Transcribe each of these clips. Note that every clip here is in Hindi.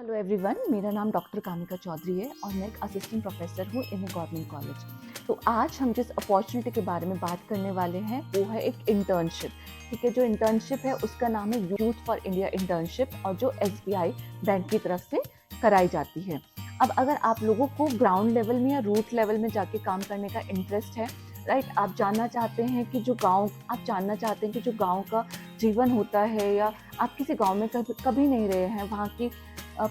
हेलो एवरीवन, मेरा नाम डॉक्टर कामिका चौधरी है और मैं एक असिस्टेंट प्रोफेसर हूँ इन ए गवर्नमेंट कॉलेज। तो आज हम जिस अपॉर्चुनिटी के बारे में बात करने वाले हैं वो है एक इंटर्नशिप। ठीक है, जो इंटर्नशिप है उसका नाम है यूथ फॉर इंडिया इंटर्नशिप और जो एसबीआई बैंक की तरफ से कराई जाती है। अब अगर आप लोगों को ग्राउंड लेवल में या रूट लेवल में जाके काम करने का इंटरेस्ट है, राइट, आप जानना चाहते हैं कि जो गांव का जीवन होता है या आप किसी गांव में कभी नहीं रहे हैं, वहाँ की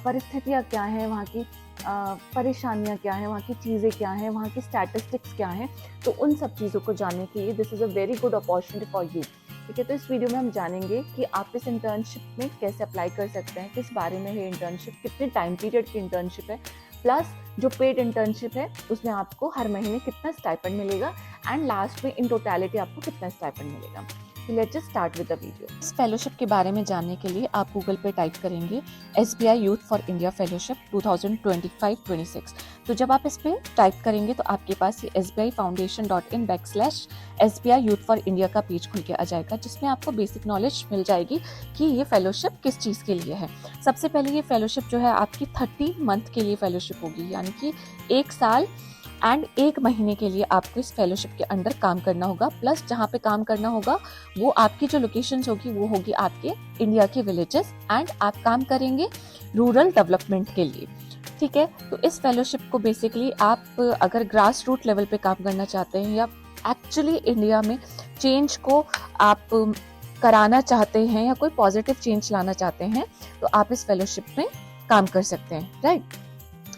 परिस्थितियाँ क्या हैं, वहाँ की परेशानियाँ क्या हैं, वहाँ की चीज़ें क्या हैं, वहाँ की स्टैटिस्टिक्स क्या हैं, तो उन सब चीज़ों को जानने के लिए this is a very good opportunity for you. ठीक है, तो इस वीडियो में हम जानेंगे कि आप इस इंटर्नशिप में कैसे अप्लाई कर सकते हैं, किस बारे में है इंटर्नशिप, कितने टाइम पीरियड की इंटर्नशिप है, प्लस जो पेड इंटर्नशिप है उसमें आपको हर महीने कितना स्टाइपेंड मिलेगा एंड लास्ट में इन टोटलिटी आपको कितना स्टाइपेंड मिलेगा। Let's just start with the video. इस फेलोशिप के बारे में जानने के लिए आप गूगल पे टाइप करेंगे SBI youth for India fellowship 2025-26। तो जब आप इस पे टाइप करेंगे तो आपके पास ये sbifoundation.in/SBI यूथ फॉर इंडिया का पेज खुल के आ जाएगा, जिसमें आपको बेसिक नॉलेज मिल जाएगी कि ये फेलोशिप किस चीज़ के लिए है। सबसे पहले ये फेलोशिप जो है आपकी 30 मंथ के लिए फेलोशिप होगी, यानी कि 1 साल एंड 1 महीने के लिए आपको इस फेलोशिप के अंदर काम करना होगा। प्लस जहाँ पे काम करना होगा वो आपकी जो लोकेशंस होगी वो होगी आपके इंडिया के विलेजेस एंड आप काम करेंगे रूरल डेवलपमेंट के लिए। ठीक है, तो इस फेलोशिप को बेसिकली आप अगर ग्रास रूट लेवल पे काम करना चाहते हैं या एक्चुअली इंडिया में चेंज को आप कराना चाहते हैं या कोई पॉजिटिव चेंज लाना चाहते हैं तो आप इस फेलोशिप में काम कर सकते हैं, राइट।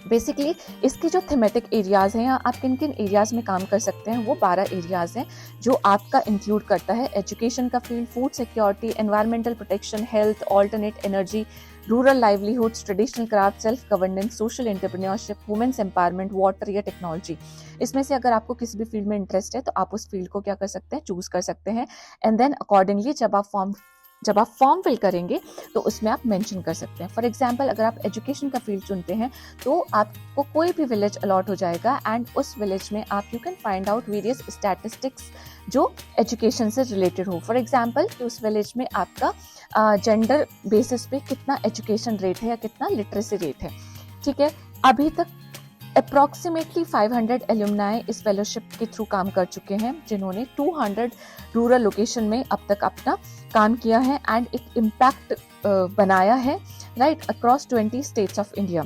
बेसिकली इसकी जो थीमेटिक एरियाज हैं या आप किन किन एरियाज में काम कर सकते हैं वो 12 एरियाज हैं जो आपका इंक्लूड करता है एजुकेशन का field, food security, environmental protection, health, alternate energy, rural livelihoods, traditional craft, self governance, social entrepreneurship, women's empowerment, water या टेक्नोलॉजी। इसमें से अगर आपको किसी भी फील्ड में इंटरेस्ट है तो आप उस फील्ड को क्या कर सकते हैं, चूज कर सकते हैं एंड देन अकॉर्डिंगली जब आप फॉर्म फिल करेंगे तो उसमें आप मेंशन कर सकते हैं। फॉर एग्जांपल अगर आप एजुकेशन का फील्ड चुनते हैं तो आपको कोई भी विलेज अलॉट हो जाएगा एंड उस विलेज में आप you can find out various statistics जो एजुकेशन से रिलेटेड हो। फॉर एग्जांपल कि उस विलेज में आपका जेंडर बेसिस पे कितना एजुकेशन रेट है या कितना लिटरेसी रेट है। ठीक है, अभी तक अप्रॉक्सीमेटली 500 एल्यूमनाई इस फेलोशिप के थ्रू काम कर चुके हैं, जिन्होंने 200 रूरल लोकेशन में अब तक अपना काम किया है एंड एक इम्पैक्ट बनाया है, right, across 20 states of India.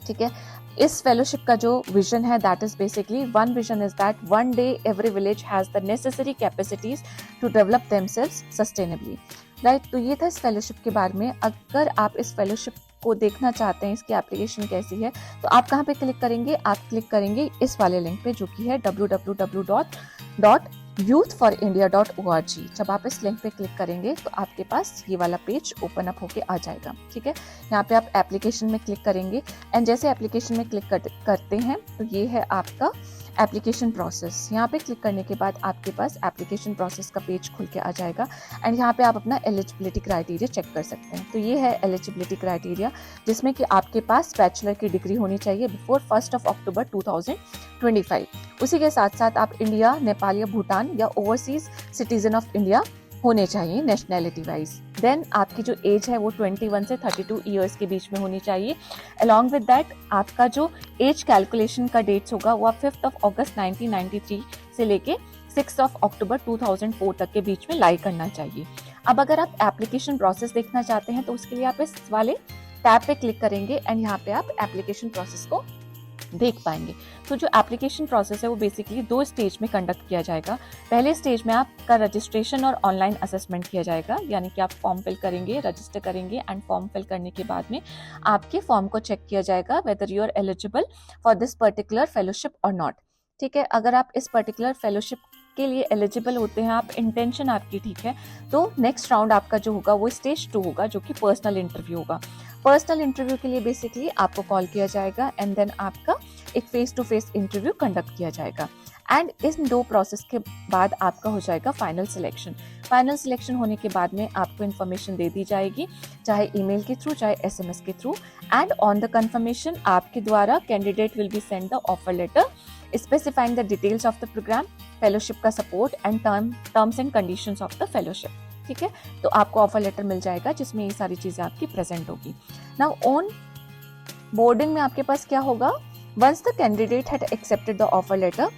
ठीक है, इस फेलोशिप का जो विजन है that is basically one vision is that one day every village has the necessary capacities to develop themselves sustainably, right. तो ये था इस फेलोशिप के बारे में। अगर आप इस फेलोशिप को देखना चाहते हैं, इसकी एप्लीकेशन कैसी है, तो आप कहाँ पे क्लिक करेंगे, आप क्लिक करेंगे इस वाले लिंक पे जो कि है www.youthforindia.org। जब आप इस लिंक पे क्लिक करेंगे तो आपके पास ये वाला पेज ओपन अप होके आ जाएगा। ठीक है, यहाँ पे आप एप्लीकेशन में क्लिक करेंगे एंड जैसे एप्लीकेशन में क्लिक करते हैं तो ये है आपका एप्लीकेशन प्रोसेस। यहाँ पे क्लिक करने के बाद आपके पास एप्लीकेशन प्रोसेस का पेज खुल के आ जाएगा एंड यहाँ पे आप अपना एलिजिबिलिटी क्राइटेरिया चेक कर सकते हैं। तो ये है एलिजिबिलिटी क्राइटेरिया, जिसमें कि आपके पास बैचलर की डिग्री होनी चाहिए बिफोर 1 अक्टूबर 2025। उसी के साथ साथ आप इंडिया, नेपाल या भूटान या ओवरसीज सिटीजन ऑफ इंडिया होने चाहिए नेशनैलिटी वाइज। देन आपकी जो एज है वो 21 से 32 ईयर्स के बीच में होनी चाहिए। अलॉन्ग विद दैट आपका जो एज कैलकुलेशन का डेट्स होगा वो 5 अगस्त 1993 से लेके 6 अक्टूबर 2004 तक के बीच में लाई करना चाहिए। अब अगर आप एप्लीकेशन प्रोसेस देखना चाहते हैं तो उसके लिए आप इस वाले टैब पे क्लिक करेंगे एंड यहाँ पे आप एप्लीकेशन प्रोसेस को देख पाएंगे। तो जो एप्लीकेशन प्रोसेस है वो बेसिकली 2 स्टेज में कंडक्ट किया जाएगा। पहले स्टेज में आपका रजिस्ट्रेशन और ऑनलाइन असेसमेंट किया जाएगा, यानी कि आप फॉर्म फिल करेंगे, रजिस्टर करेंगे एंड फॉर्म फिल करने के बाद में आपके फॉर्म को चेक किया जाएगा whether you are eligible for this particular fellowship और नॉट। ठीक है, अगर आप इस पर्टिकुलर फेलोशिप के लिए एलिजिबल होते हैं, आप इंटेंशन आपकी ठीक है, तो नेक्स्ट राउंड आपका जो होगा वो स्टेज 2 होगा, जो कि पर्सनल इंटरव्यू होगा। पर्सनल इंटरव्यू के लिए बेसिकली आपको कॉल किया जाएगा एंड देन आपका एक face to face interview conduct किया जाएगा एंड इन 2 प्रोसेस के बाद आपका हो जाएगा फाइनल सिलेक्शन। फाइनल सिलेक्शन होने के बाद में आपको इन्फॉर्मेशन दे दी जाएगी, चाहे ईमेल के थ्रू चाहे SMS के through, and on the confirmation आपके द्वारा candidate will be send the offer letter specifying the details of the program, fellowship का support and terms and conditions of the fellowship. ठीक है, तो आपको ऑफर लेटर मिल जाएगा जिसमें ये सारी चीजें आपकी प्रेजेंट होगी। नाउ ऑन बोर्डिंग में आपके पास क्या होगा, once the candidate had accepted the offer letter,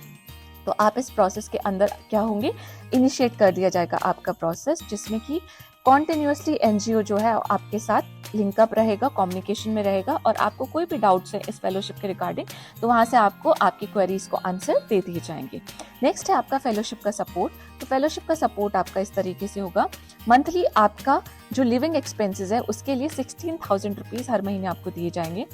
तो आप इस प्रोसेस के अंदर क्या होंगे, इनिशिएट कर दिया जाएगा आपका प्रोसेस, जिसमें कि कॉन्टिन्यूसली एनजीओ जो है आपके साथ लिंकअप रहेगा, कम्युनिकेशन में रहेगा, और आपको कोई भी डाउट्स है इस फेलोशिप के रिगार्डिंग तो वहाँ से आपको आपकी क्वेरीज को आंसर दे दिए जाएंगे। नेक्स्ट है आपका फेलोशिप का सपोर्ट। तो फेलोशिप का सपोर्ट आपका इस तरीके से होगा, मंथली आपका जो लिविंग एक्सपेंसेस है उसके लिए 16,000 रुपीज़ हर महीने आपको दिए जाएंगे।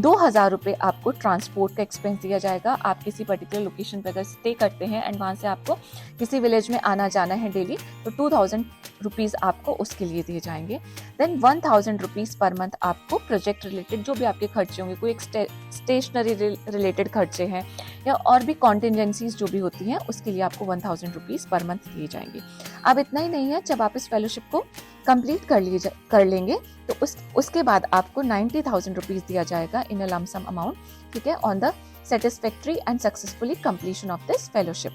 2,000 रुपये आपको ट्रांसपोर्ट का एक्सपेंस दिया जाएगा। आप किसी पर्टिकुलर लोकेशन पर अगर स्टे करते हैं एंड वहाँ से आपको किसी विलेज में आना जाना है डेली, तो 2,000 रुपीज़ आपको उसके लिए दिए जाएंगे। देन 1,000 रुपीज़ पर मंथ आपको प्रोजेक्ट रिलेटेड जो भी आपके खर्चे होंगे, कोई एक स्टेशनरी रिलेटेड खर्चे हैं या और भी कॉन्टिजेंसीज जो भी होती हैं, उसके लिए आपको 1,000 रुपीज़ पर मंथ दिए जाएंगे। अब इतना ही नहीं है, जब आप इस फेलोशिप को कंप्लीट कर लेंगे तो उसके बाद आपको 90,000 रुपीज़ दिया जाएगा इन अ लम सम अमाउंट, ठीक है, on the satisfactory and successfully completion of this fellowship.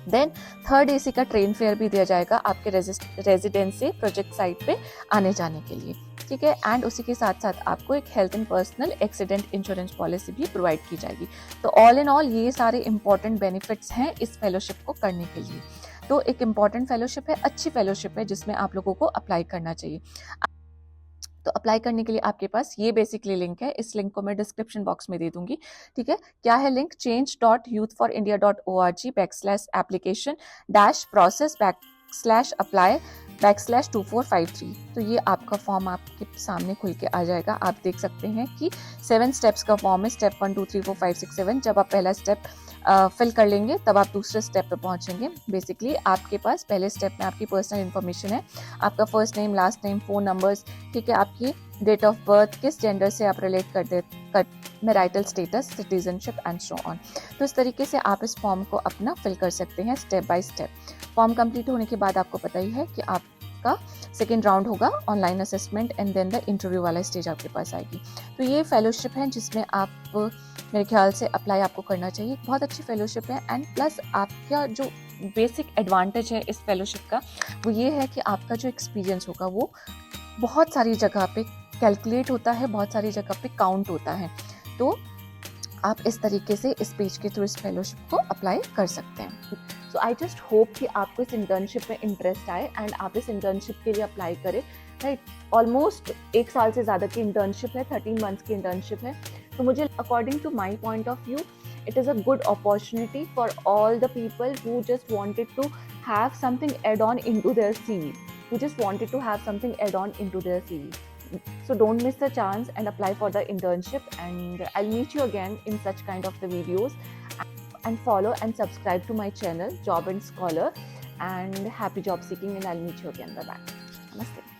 Then 3rd AC का ट्रेन फेयर भी दिया जाएगा आपके रेजिडेंस से प्रोजेक्ट साइट पे आने जाने के लिए, ठीक है, एंड उसी के साथ साथ आपको एक health and personal accident insurance policy भी प्रोवाइड की जाएगी। तो ऑल इन ऑल ये सारे इंपॉर्टेंट बेनिफिट्स हैं इस फेलोशिप को करने के लिए। तो एक इम्पॉर्टेंट फेलोशिप है, अच्छी फेलोशिप है, जिसमें आप लोगों को अप्लाई करना चाहिए। तो अप्लाई करने के लिए आपके पास ये बेसिकली लिंक है, इस लिंक को मैं डिस्क्रिप्शन बॉक्स में दे दूंगी, ठीक है। क्या है लिंक, change.youthforindia.org/application-process/apply/2453। तो ये आपका फॉर्म आपके सामने खुल के आ जाएगा। आप देख सकते हैं कि 7 स्टेप्स का फॉर्म है, स्टेप 1 2 3 4 5 6 7। जब आप पहला स्टेप फिल कर लेंगे तब आप दूसरे स्टेप पे पहुंचेंगे। बेसिकली आपके पास पहले स्टेप में आपकी पर्सनल इन्फॉर्मेशन है, आपका first name, last name, phone numbers, ठीक है, आपकी डेट ऑफ बर्थ, किस जेंडर से आप relate marital status, citizenship and so on. तो इस तरीके से आप इस फॉर्म को अपना फिल कर सकते हैं step by step. Form complete होने के बाद आपको पता ही है कि आपका सेकेंड राउंड होगा online assessment and then the interview वाला स्टेज आपके पास आएगी। तो ये फेलोशिप है जिसमें आप मेरे ख्याल से अप्लाई आपको करना चाहिए। बहुत अच्छी फेलोशिप है एंड प्लस आपका जो बेसिक एडवांटेज है इस फेलोशिप का वो ये है कि आपका जो एक्सपीरियंस होगा वो बहुत सारी जगह पे कैलकुलेट होता है, बहुत सारी जगह पे काउंट होता है। तो आप इस तरीके से इस पेज के थ्रू इस फेलोशिप को अप्लाई कर सकते हैं। सो आई जस्ट होप कि आपको इस इंटर्नशिप में इंटरेस्ट आए एंड आप इस इंटर्नशिप के लिए अप्लाई करें, राइट। ऑलमोस्ट 1 साल से ज़्यादा की इंटर्नशिप है, 13 मंथ्स की इंटर्नशिप है। तो मुझे according to my point of view it is a good opportunity for all the people who just wanted to have something add on into their CV, who just wanted to have something add on into their CV. So don't miss the chance and apply for the internship, and I'll meet you again in such kind of the videos. And follow and subscribe to my channel Job and Scholar, and happy job seeking, and I'll meet you again. Bye bye. Namaste.